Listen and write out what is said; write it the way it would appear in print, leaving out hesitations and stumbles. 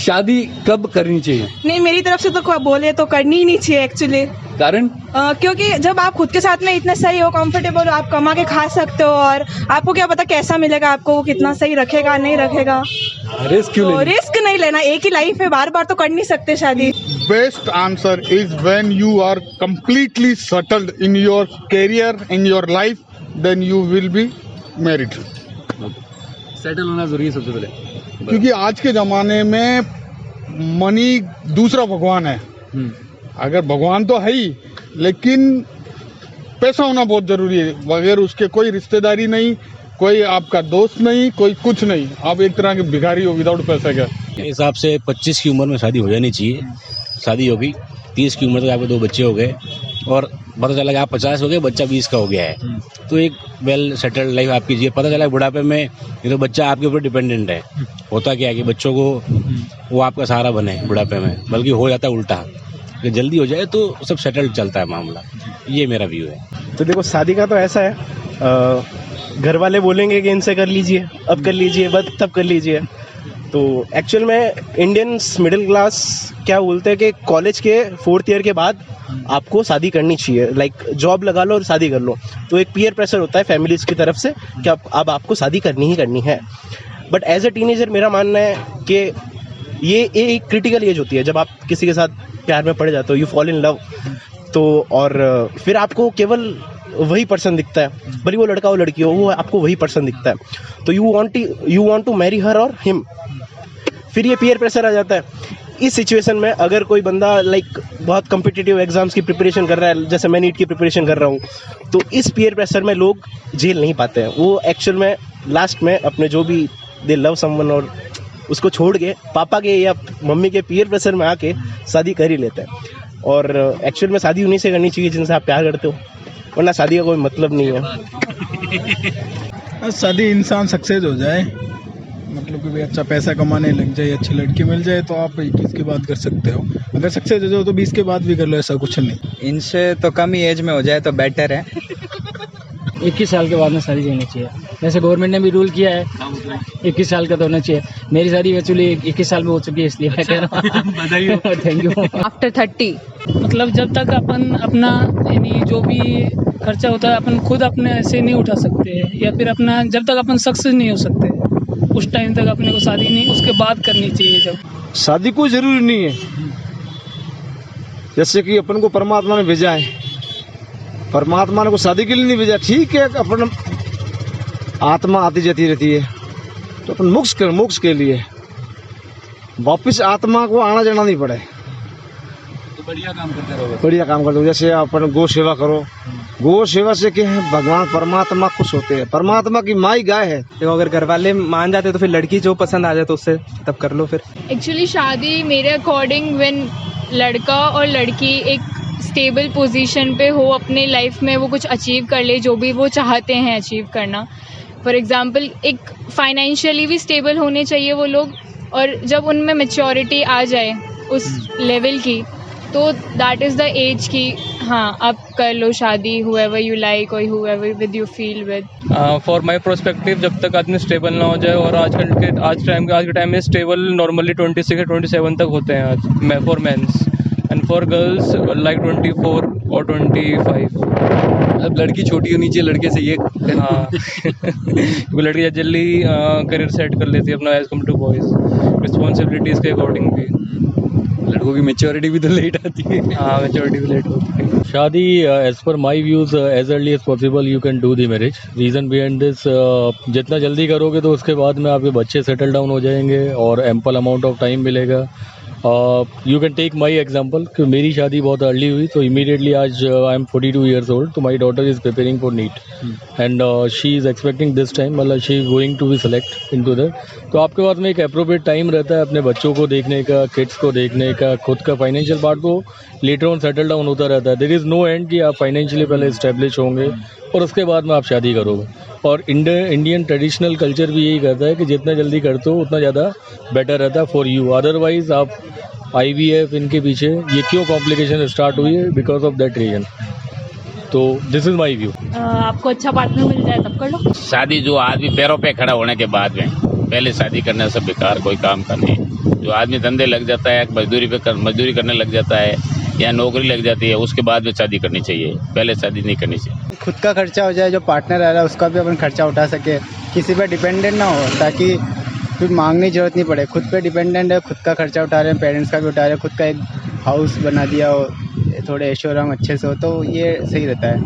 शादी कब करनी चाहिए? नहीं, मेरी तरफ से तो बोले तो करनी ही नहीं चाहिए एक्चुअली। कारण? क्योंकि जब आप खुद के साथ में इतना सही हो, कंफर्टेबल हो, आप कमा के खा सकते हो, और आपको क्या पता कैसा मिलेगा, आपको वो कितना सही रखेगा नहीं रखेगा। रिस्क क्यों लेना? रिस्क नहीं लेना, एक ही लाइफ है, बार बार तो कर नहीं सकते शादी। Best answer is when you are completely settled in your career, in your life, then you will be married. Settle होना जरूरी है सबसे पहले, क्योंकि आज के जमाने में मनी दूसरा भगवान है। अगर भगवान तो है ही, लेकिन पैसा होना बहुत जरूरी है। बगैर उसके कोई रिश्तेदारी नहीं, कोई आपका दोस्त नहीं, कोई कुछ नहीं। आप एक तरह के भिखारी हो विदाउट पैसा का। हिसाब से 25 की उम्र में शादी हो जानी चाहिए। शादी होगी 30 की उम्र तक आपके 2 बच्चे हो गए, और पता चला कि आप 50 हो गए, बच्चा 20 का हो गया है, तो एक वेल सेटल्ड लाइफ आप कीजिए। पता चला बुढ़ापे में ये तो बच्चा आपके ऊपर डिपेंडेंट है। होता क्या है कि बच्चों को वो आपका सहारा बने बुढ़ापे में, बल्कि हो जाता है उल्टा, कि जल्दी हो जाए तो सब सेटल्ड चलता है मामला। ये मेरा व्यू है। तो देखो, शादी का तो ऐसा है, घर वाले बोलेंगे कि इनसे कर लीजिए, अब कर लीजिए, बस तब कर लीजिए। तो एक्चुअल में इंडियंस मिडिल क्लास क्या बोलते हैं कि कॉलेज के 4th ईयर के बाद आपको शादी करनी चाहिए, लाइक जॉब लगा लो और शादी कर लो। तो एक पीयर प्रेशर होता है फैमिलीज की तरफ से कि अब आपको शादी करनी ही करनी है। बट एज ए टीनेजर मेरा मानना है कि ये एक क्रिटिकल एज होती है जब आप किसी के साथ प्यार में पड़ जाते हो, यू फॉल इन लव। तो और फिर आपको केवल वही पर्सन दिखता है, भले वो लड़का हो लड़की हो, वो आपको वही पर्सन दिखता है। तो you want to marry her और हिम। फिर ये पीयर प्रेशर आ जाता है। इस सिचुएशन में अगर कोई बंदा लाइक बहुत कॉम्पिटिटिव एग्जाम्स की प्रिपरेशन कर रहा है, जैसे मैं नीट की प्रिपरेशन कर रहा हूँ, तो इस पीयर प्रेशर में लोग झेल नहीं पाते हैं। वो एक्चुअल में लास्ट में अपने जो भी दे लव समवन और उसको छोड़ के पापा के या मम्मी के पीयर प्रेशर में आके शादी कर ही लेते हैं। और एक्चुअल में शादी उन्हीं से करनी चाहिए जिनसे आप प्यार करते हो, वरना शादी का कोई मतलब नहीं है। शादी इंसान सक्सेस हो जाए, मतलब कि भाई अच्छा पैसा कमाने लग जाए, अच्छी लड़की मिल जाए, तो आप 21 के बाद कर सकते हो। अगर सक्सेस हो जाओ तो 20 के बाद भी कर लो, ऐसा कुछ नहीं। इनसे तो कम ही एज में हो जाए तो बेटर है। 21 साल के बाद में शादी करनी चाहिए। वैसे गवर्नमेंट ने भी रूल किया है 21 साल का तो होना चाहिए। मेरी शादी एक्चुअली 21 साल में हो चुकी है, इसलिए मैं कह रहा हूँ। बधाई। Thank you. आफ्टर 30 मतलब जब तक अपन अपना यानी जो भी खर्चा होता है अपन खुद अपने से नहीं उठा सकते, या फिर अपना जब तक अपन सक्सेस नहीं हो सकते उस टाइम तक अपने को शादी नहीं, उसके बाद करनी चाहिए। जब शादी कोई जरूरी नहीं है, जैसे कि अपन को परमात्मा ने भेजा है, परमात्मा ने को शादी के लिए नहीं भेजा। ठीक है, अपन आत्मा आती जाती रहती है, तो अपन मोक्ष के लिए वापिस आत्मा को आना जाना नहीं पड़े, तो बढ़िया काम करते रहो। बढ़िया काम कर दो। जैसे अपन गौ सेवा करो, गौ सेवा से क्या है, भगवान परमात्मा खुश होते हैं। परमात्मा की माई गाय है। देखो, अगर घर वाले मान जाते तो फिर लड़की जो पसंद आ जाए तो उससे तब कर लो फिर। एक्चुअली शादी मेरे अकॉर्डिंग व्हेन लड़का और लड़की एक स्टेबल पोजीशन पे हो अपने लाइफ में, वो कुछ अचीव कर ले जो भी वो चाहते हैं अचीव करना। फॉर एग्जांपल एक फाइनेंशियली भी स्टेबल होने चाहिए वो लोग, और जब उनमें मैच्योरिटी आ जाए उस लेवल की, तो दैट इज़ द एज कि हाँ आप कर लो शादी, whoever you like or whoever with you feel with। For my perspective, जब तक आदमी स्टेबल ना हो जाए, और आज के टाइम में स्टेबल नॉर्मली 26 से 27 तक होते हैं आज for men's, and for girls like 24 और 25। अब लड़की छोटी होनी चाहिए लड़के से, ये हाँ क्योंकि लड़की जल्दी करियर सेट कर लेती है अपना एज कम टू बॉयज़, रिस्पॉन्सिबिलिटीज़ के अकॉर्डिंग भी। लड़कों की मैच्योरिटी भी तो लेट आती है। हाँ, मैच्योरिटी भी लेट होती है। शादी एज पर my views as early as possible you can do the marriage. Reason behind this, जितना जल्दी करोगे तो उसके बाद में आपके बच्चे सेटल डाउन हो जाएंगे और एम्पल अमाउंट ऑफ टाइम मिलेगा। You can take my example कि मेरी शादी बहुत अर्ली हुई, तो इमीडिएटली आज आई एम 42 ईयर्स ओल्ड, तो my daughter is preparing for NEET and she is expecting this time, मतलब she is going to be select into that. तो आपके पास में एक अप्रोप्रिएट टाइम रहता है अपने बच्चों को देखने का, किड्स को देखने का, खुद का फाइनेंशियल पार्ट को लेटर ऑन सेटल डाउन होता रहता है। देयर इज़ नो एंड कि आप फाइनेंशियली पहले इस्टेब्लिश होंगे और उसके बाद में आप शादी करोगे। और इंडियन ट्रेडिशनल कल्चर भी यही कहता है कि जितना जल्दी करते हो उतना ज़्यादा बेटर रहता है फॉर यू। अदरवाइज आप IVF इनके पीछे ये क्यों कॉम्प्लिकेशन स्टार्ट हुई है, बिकॉज ऑफ दैट रीजन। तो दिस इज माई व्यू। आपको अच्छा पार्टनर मिल जाए तब कर लो शादी जो आदमी पैरों पे खड़ा होने के बाद में, पहले शादी करने से बेकार कोई काम का नहीं। जो आदमी धंधे लग जाता है, मजदूरी करने लग जाता है या नौकरी लग जाती है, उसके बाद में शादी करनी चाहिए, पहले शादी नहीं करनी चाहिए। खुद का खर्चा हो जाए, जो पार्टनर आ रहा है उसका भी अपन खर्चा उठा सके, किसी पर डिपेंडेंट ना हो, ताकि फिर मांगने की जरूरत नहीं पड़े। खुद पे डिपेंडेंट है, खुद का खर्चा उठा रहे हैं, पेरेंट्स का भी उठा रहे हैं, खुद का एक हाउस बना दिया हो, थोड़े ऐशो आराम अच्छे से हो, तो ये सही रहता है।